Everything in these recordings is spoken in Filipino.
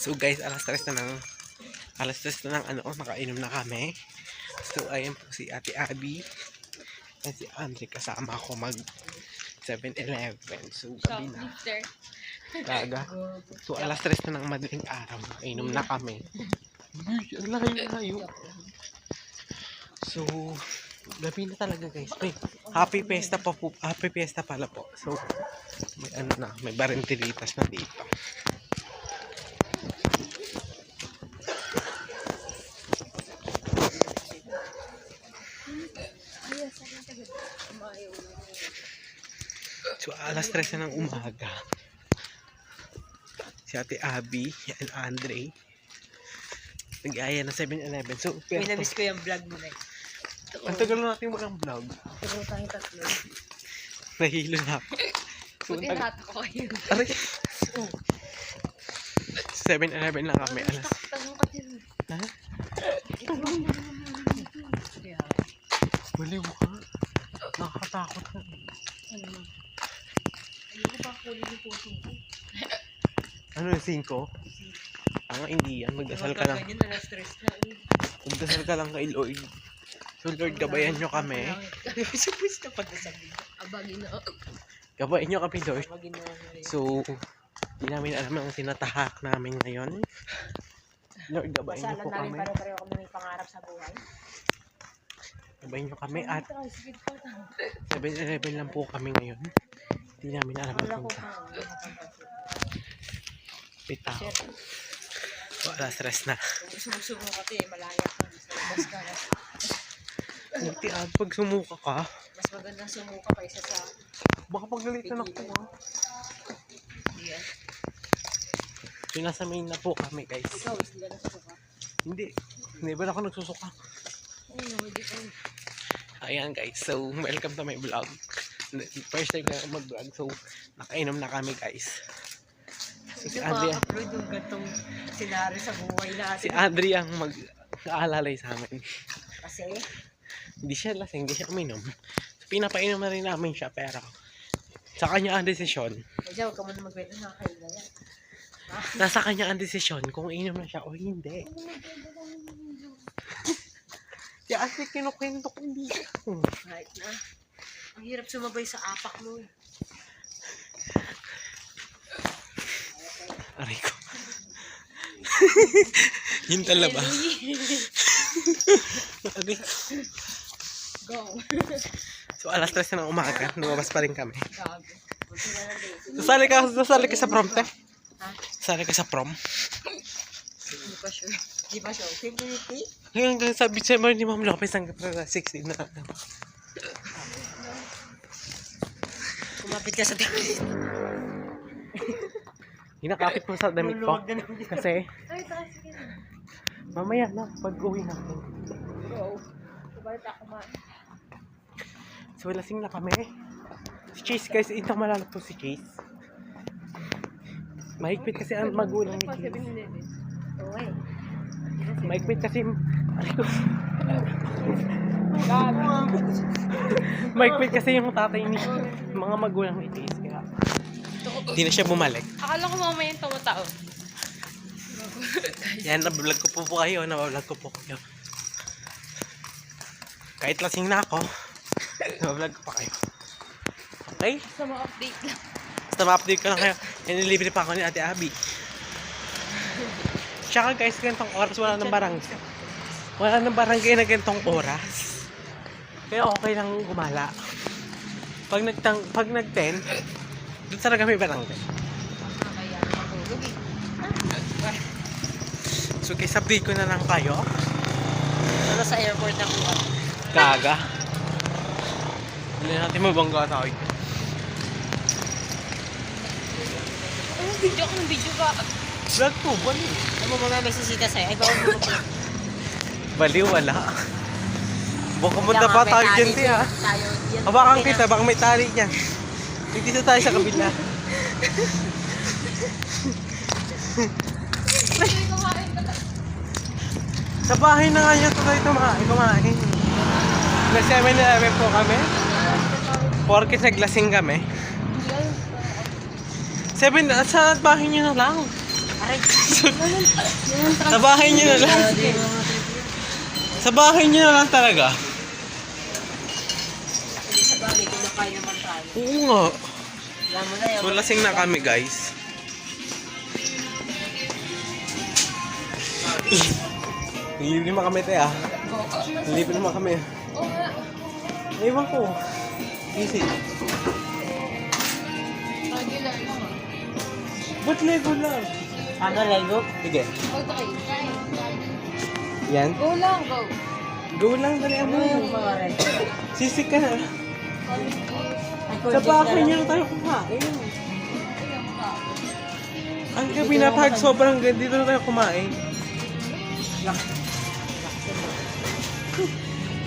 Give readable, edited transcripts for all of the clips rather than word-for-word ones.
So guys, alas 3 na ng nakainom na kami. So ayan po si Ate Abby at si Andre kasama ako mag 7-Eleven. So gabi na. Kaga. So alas 3 na ng madaling araw. Nakainom na kami. Uy, layo. So gabi na talaga guys. May happy fiesta pa po. Happy fiesta pala po. So may may barentilitas na dito. So alas 3 na ng umaga. Si Ate Abby and Andre nag-aya na 7-Eleven. So may namiss ko yung vlog mo na. Ang tagal na natin walang vlog. Pero tayong tatlo. Nahilo na ako. So, buti nata ko kayo. 7-Eleven lang kami. Alas. Ha? Baliw ka. Nakakatakot ka. Ayoko ba kulin yung puso ko? Ano yung 5? Ang hindi yan. Magdasal ka lang. Magdasal ka lang kay Lord. So Lord, gabayan nyo kami. Supos na pagdasabi. Abagin na. Gabayan nyo kami Lord. So, hindi namin alam ang tinatahak namin ngayon. Lord, gabayan nyo po kami. Pare-pareho kami may pangarap sa buhay. Gabayan nyo kami at 7-Eleven lang po kami ngayon. Hindi namin alam ang punta. Pita. So, alas 3 na. Sumusubo ka ito malaya ka. Mas ka na. Buti pag sumuka ka. Mas magandang sumuka kaysa sa... Baka pagalitan ako ha. Yan. So, nasa main na po kami guys. Ikaw, hindi ka nasusuka? Hindi. Hindi ba ako nagsusuka? Hindi ko. Ayan guys. So, welcome to my vlog. First time na mag-vlog. So, nakainom na kami guys. So, si Adri upload yung gantong senaryo sa buhay natin. Si Adri ang mag-aalalay sa amin. Kasi? Hindi siya lasing, hindi siya uminom. So, pinapainom na rin namin siya pero sa kanya ang desisyon. Medyo huwag ka muna magkwento na kayo na yan. Nasa kanya ang desisyon kung inom na siya o hindi. Kaya kasi kinukwento ko hindi. Right na. Ang hirap sumabay sa apak mo. Aray ko. Yun talaba. Go. So alas 3 ng umaga, lumabas pa rin kami. Gago. Sasali ka sa prom, te? Ha? Sasali ka sa prom? Hindi pa sure. Hindi pa sure. 50-50? Ngayon sabi siya ni Ma'am Lopez hanggang 16 na. Kumapit ka sa damit. Hinakapit mo sa damit ko. Kasi Ay, sige. mamaya na, pag uwi natin. Go. Kubalit ako man. So lasing na kami. Si Chase guys, ito malala po si Chase. Mahigpit kasi ang magulang ni Chase. Okay. Mahigpit kasi mahigpit kasi yung tatay ni mga magulang ni Chase. Kaya hindi na siya bumalik. Akala ko mamaya yung tumataon. Yan, nabablog ko po kayo. Kahit lasing na ako, nabablog ko pa kayo. Okay? Sa mga update lang. Basta ma-update ko lang kayo. Nilibre pa ako ni Ate Abby. Tsaka guys, ganitong oras wala nang barangay. Wala nang barangay na ganitong oras. Kaya okay lang gumala. Pag nag-10, doon talaga may barangay. Kaya matulog eh. So guys, update ko na lang kayo. Ano sa airport na kuha? Gaga. Hindi natin mabangga tayo. Ano video ka ng video ba? Vlog po, baliw. Ano mo mga nagsisita sa'yo? Ay, bawal mo ba? Baliw, wala. Baka muna pa tayo dyan, tiya. Habakan kita, baka may tali dyan. Dito tayo sa kabila. Sa bahay na nga niya tuloy kumain. Nag 7-Eleven po kami. Porkit naglasing kami. Sa bahay niyo na lang. Aray. Sa bahay niyo na lang. Sa bahay niyo na lang talaga. Hindi sa bagay, kinakain naman tayo. Oo nga. Alam mo na yan. So, lasing na kami, guys. Nilip naman kami, te, ah. Nilip naman kami. Oo nga. Ewan ko. Easy. Regular lang. Ba't Lego lang? Ano, Lego? Sige. Okay. Yan. Go lang, go. Go lang, dali mo. mga red? Sisik ka na. Sa bahay niyo na tayo kumain. Ang gabi na pag sobrang ganda, dito na tayo kumain.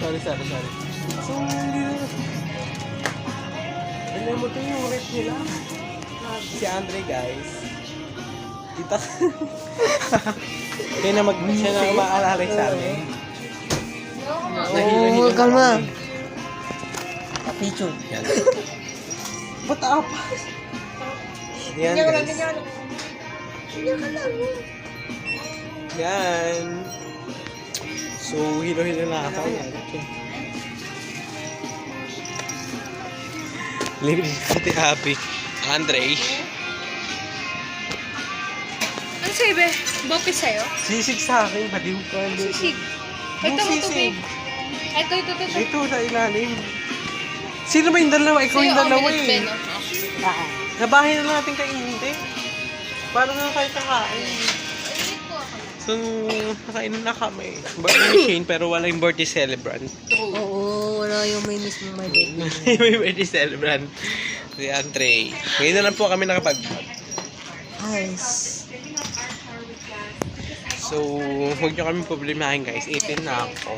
Sorry. So, hindi na. Alam mo ito yung rate nila. Si Andre, guys. Kita. Kaya na siya na maalalay sa amin. Nahilo-hilo na kalma. kami. Picture. Yan. Ba't apas? Yan, guys. Yan. So, hilo-hilo na ako. Libre si Happy. Andre. Ano sa'yo, be? Bopi sa'yo? Sisig sa akin. Baliw ka. Sisig. Yung Ito mo sisig. tubig. Ito. Ito sa ilalim. Sino ba yung dalawa? Ikaw yung dalawa omelette, be, eh. no? Sa bahay na natin kainin, te. Paano na tayo kakain? So, nakainom na kami. Birthday Shane, pero wala yung birthday celebrant. Oo, wala yung may mismo may birthday. May birthday celebrant. Si Andre. Ngayon na lang po kami nakapag-vlog. Nice. So, huwag nyo kami problemahin, guys. 18 na ako.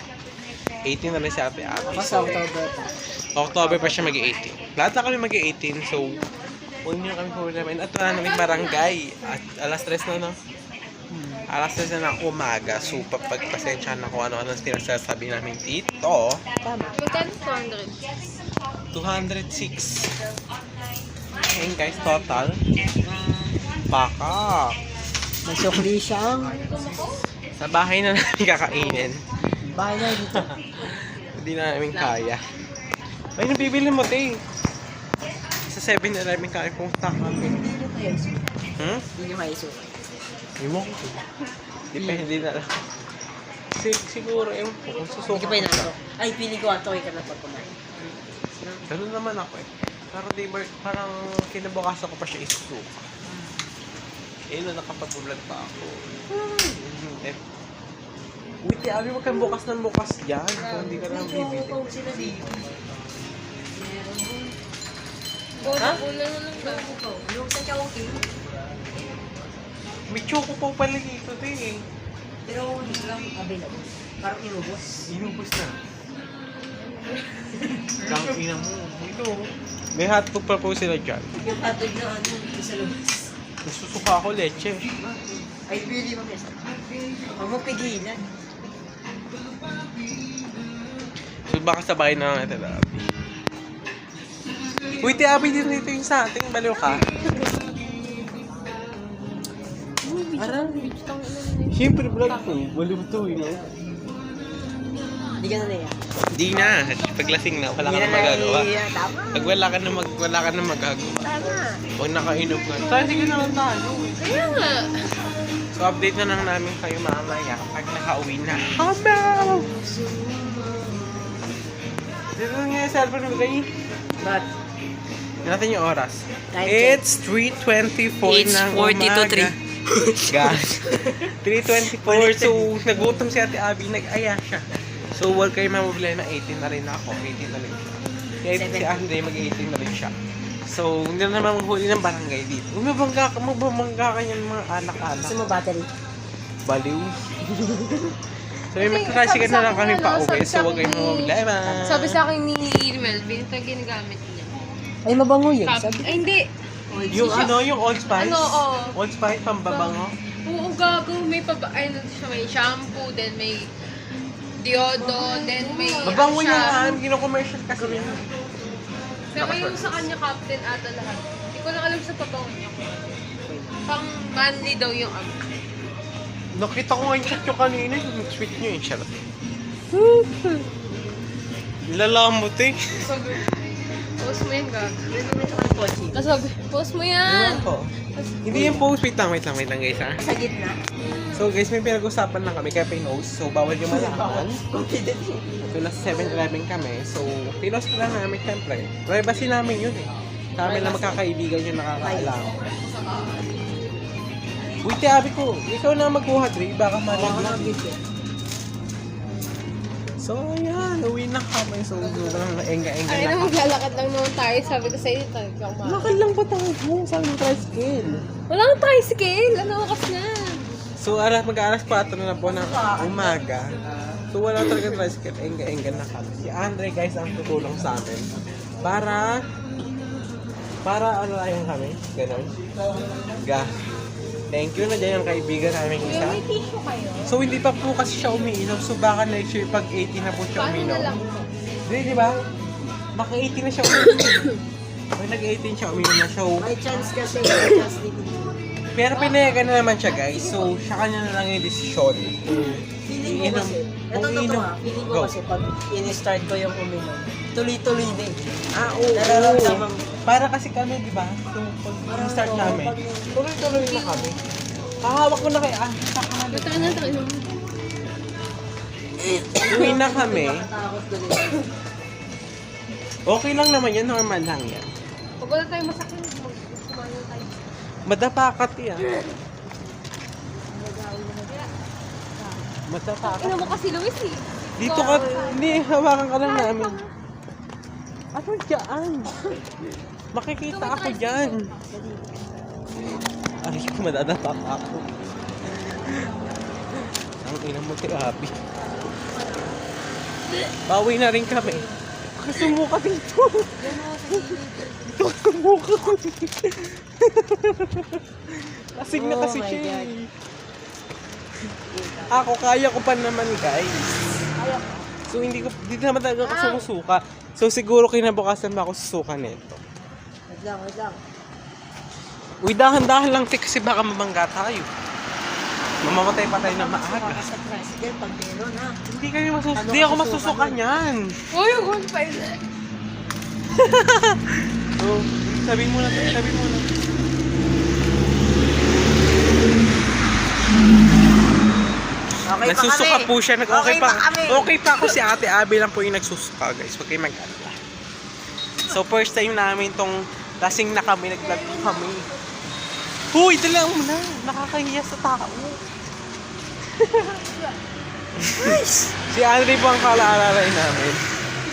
18 na rin si Ate Abby. Mas So, October pa. October pa siya mag-18. Lahat na kami mag-18. So, huwag nyo kami problemahin. At wala naming barangay. At alas 3 na, no? Alas 3 na ng umaga. So, pagpasensya na kung ano-ano sinasabi namin dito. Magkano 200? 206. Ayun, guys, total. Baka. May sukli siyang. Sa bahay na namin kakainin. Bahay na dito. Hindi na namin kaya. Ay, nabibili mo, te. Sa 7-Eleven kaya punta kami. Hindi nyo kayo. Hmm? Hindi nyo kayo sukli. Ewan ko. Depende na lang. Siguro, ewan ko. Kung Hindi susuko ka pa inanto. Ay, piling ko ato ka na pag kumain. Ganun naman ako eh. Pero di ba, parang kinabukasan ko pa siya isusuka. Eh, no, nakapag-vlog pa ako. Wait, Abi, wag kang bukas ng bukas dyan. Kung hindi ka lang bibili. Sila dito. Kulang na lang daw. Yung sa Chowking. May choco pa pala dito, te eh. Pero hindi lang available. Parang inubos. Inubos na. Kang ina mo. Ito. May hotdog pa po sila dyan. Yung hatod na ano, yung sa labas. Nasusuka ako leche. Ay, pili mo kasi. Huwag mo pigilan. So baka sabay na lang natin, Abi. Uy, te Abi, dito yung sa ating baliw ka. Aral. Siyempre, vlog ko. Baliw to, you know. Hindi ka na naiyak. Di na. Paglasing na, wala ka na magagawa. Tama. Pag wala ka na magagawa. Tama. Pag nakainom ka. Tayo, sige naman tayo. Kaya nga. So, update na lang namin kayo mamaya pag nakauwi na. Hamaw! Dito na nga yung cellphone mo, Ray. But, Tignan natin yung oras. Time It's 3:24 It's ng 40 to umaga. 3. Guys. 3:24. So, nagutom si Ate Abby. Nag-aya siya. So, huwag kayo mamabili na 18 na rin ako. 18 na rin siya. Si Andre, mag-18 na rin siya. So, hindi na naman maghuli ng barangay dito. Magbabangga ka niyan mga anak-anak. gusto mo battery? Baliw. So, may magkakasigan na lang kami pa uwi. So, huwag kayong problema. Sabi sa akin ni Melvin, ito yung ginagamit niya. Ay, mabango yun. Ay, hindi. Yung ano, yung Old Spice? Ano, oo. Old Spice, pambabango? Oo, gago. May ano siya, may shampoo, then may diodo, then may... Mabango ano siya. yan. Gino-commercial kasi yan. Pero yung sa kanya, captain ata lahat. Hindi ko lang alam sa pabango niya. Pang manly daw yung ano. Nakita ko nga yung chat nyo kanina, yung tweet nyo yung charot. Nilalamot eh. Sabi, post mo yan, gag. May naman kotse. Tapos sabi, post mo yan. Ewan ko. Hindi yung post, wait lang guys ha. Sa gitna. So guys, may pinag-usapan lang kami kaya pinost. So bawal yung malaman. Confident. So nasa 7-Eleven kami. So pinost lang namin syempre. Privacy namin yun eh. Sa amin lang magkakaibigan yung nakakaalam. Uy, tiyabi ko. Ikaw na magkuha, Dre. Baka malaglag. So ayan, uwi na kami. So sobrang enga-enga Ay na na, kami. maglalakad lang naman tayo. Sabi ko sa'yo, talagang ma. Lakad lang pa tayo. Sabi ng tricycle. Walang tricycle. Ano wakas na? So, mag-aalas 4 na po ng umaga. So, wala talaga tricycle. Enga-enga na kami. Si Andre, guys, ang tutulong sa amin. Para ano lang kami. Ganon. Thank you na dyan yung kaibigan namin isa. May tissue kayo? So, hindi pa po kasi siya umiinom. So, baka next year, pag 18 na po siya Paano na uminom. lang? Di ba? Maka 18 na siya uminom. Pag nag-18 siya, uminom na siya. May chance kasi. May chance dito. Pero pinayagan na naman siya, guys. So, siya kanya na lang yung desisyon. Feeling ko kasi. Ito totoo ha. Feeling ko Go. kasi pag in-start ko yung uminom, tuloy-tuloy na eh. Ah, oo. Nararamdaman. Para kasi kami, di ba? So, pag start namin, tuloy-tuloy na kami. Hahawak ko na kay Ito na tayo. Uwi na kami. Nakatakot ko din. Okay lang naman yan, normal lang yan. Pag wala tayong masakit, kumain tayo. Madapakat yan. Madapakat. Ina mo kasi Luis eh. Dito ka, hindi, hawakan ka lang namin. Ano dyan? Makikita ako dyan. Aray ko, madadapak ako. Ang ina mo, Happy. Bawi na rin kami. Kasumuka dito. Dito kasumuka ko dito. Kasing na kasi Oh my siya God. eh. Ako, kaya ko pa naman guys. So hindi naman talaga ako sumusuka. So siguro kinabukasan ba ako susuka nito. Wait lang, wait lang. Uy, dahan-dahan lang kasi baka mamangga tayo. Mamamatay pa tayo na maaga. Baka sa tricycle pag meron ha. Hindi kayo Ano hindi ako ka masusuka susuka niyan. Uy, huwag pa yun. So, sabihin mo na. Okay Nagsusuka po siya. Okay pa kami. Okay pa ako si Ate Abby lang po yung nagsusuka guys. Huwag kayo mag-alala. So first time namin tong lasing na kami, nag-vlog kami. Huy, dala mo na. Nakakahiya sa tao. Si Andre po ang kalaalalay namin.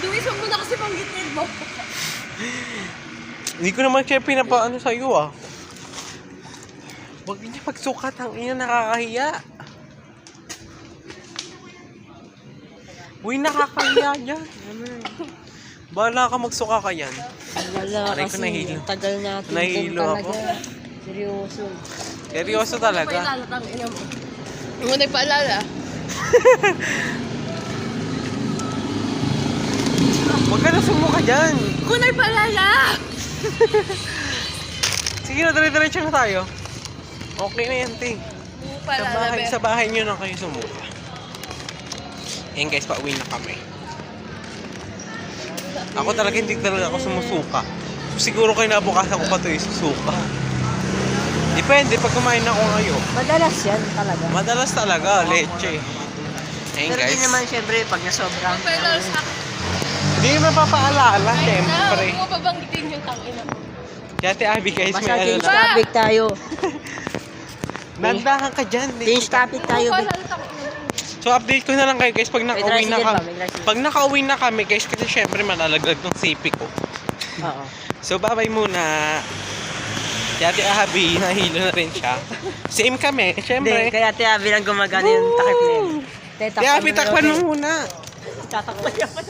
Luis, huwag mo na kasi panggitin mo. Hindi ko naman siya pinapaano sa'yo ah. Huwag niya pagsukat. Ang ina nakakahiya. Uy, nakakahiya dyan. Ano yun? Bahala ka magsuka ka yan. Wala Aray ko, kasi. nahilo. Tagal natin. Nahilo din ako. talaga. Seryoso. Seryoso talaga. Paalala tang ina mo. Huwag mo na ipaalala. Huwag ka na sumuka dyan. Huwag mo na ipaalala! Sige na, dire-diretso na tayo. Okay na yan, ting. Huwag mo paalala, be. Sa bahay nyo na kayo sumuka. Ayan guys, pauwi na kami. Ako talaga hindi talaga ako sumusuka. So, siguro kayo nabukasan ko pa ito susuka. Depende pag kumain ako ngayon. Madalas yan talaga. Madalas talaga, leche. Ayan Pero guys. di naman syempre pag nasobrang. Huwag paalala sa akin. Hindi mo mapapaalala, syempre. Huwag mo pabanggitin yung tangina mo. Kaya Ate Abby guys, may Basta ano change na. topic tayo. Nagdahan ka dyan. Change topic tayo. Huwag mo paalala tangina mo. So update ko na lang kayo guys pag nakauwi na tricycle kami. ba? May tricycle. Pag nakauwi na kami guys, kasi syempre malalaglag ng sipi ko. Oo. So bye-bye muna. Si Ate Abby, nahilo na rin siya. Same kami, Hindi, syempre. kaya Ate Abby lang gumagana yung takip na yun. Ate Abby, takpan mo muna. Tatakpan niya pa.